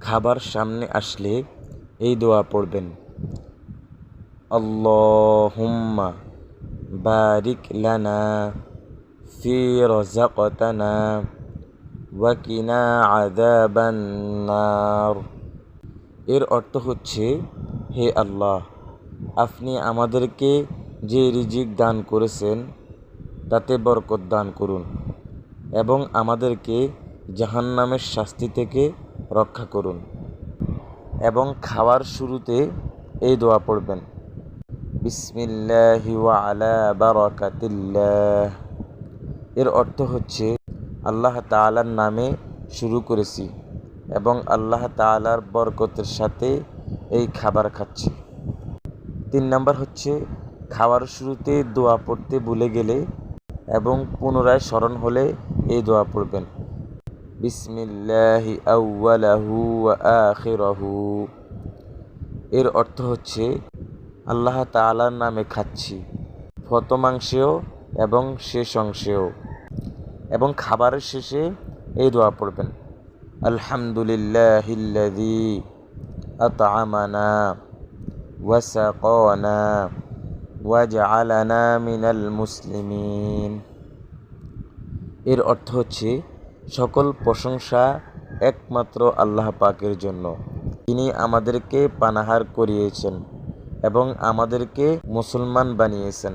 খাবার সামনে আসলে এই দোয়া পড়বেন, আল্লাহুম্মা বারিক লানা ফি রাযাকতানা ওয়া কিনা আযাবান নার। এর অর্থ হচ্ছে, হে আল্লাহ, আপনি আমাদেরকে যে রিজিক দান করেছেন তাতে বরকত দান করুন এবং আমাদেরকে জাহান্নামের শাস্তি থেকে রক্ষা করুন। এবং খাওয়ার শুরুতে এই দোয়া পড়বেন, বিসমিল্লাহি ওয়া আলা বারাকাতিল্লাহ। এর অর্থ হচ্ছে, আল্লাহ তাআলার নামে শুরু করেছি এবং আল্লাহ তাআলার বরকতের সাথে এই খাবার খাচ্ছি। 3 নাম্বার হচ্ছে, খাওয়ার শুরুতে দোয়া পড়তে ভুলে গেলে এবং পুনরায় স্মরণ হলে এই দোয়া পড়বেন, বিসমিল্লাহি আউওয়ালাহু ওয়া আখিরাহু। এর অর্থ হচ্ছে, আল্লাহ তাআলার নামে খাচ্ছি, প্রথমাংশেও এবং শেষ অংশেও। এবং খাবারের শেষে এই দোয়া পড়বেন, আলহামদুলিল্লাহিল্লাযী আত'আমানা ওয়া সাকানা ওয়া জা'আলানা মিনাল মুসলিমিন। এর অর্থ হচ্ছে, সকল প্রশংসা একমাত্র আল্লাহ পাকের জন্য, তিনি আমাদেরকে পানাহার করিয়েছেন এবং আমাদেরকে মুসলমান বানিয়েছেন।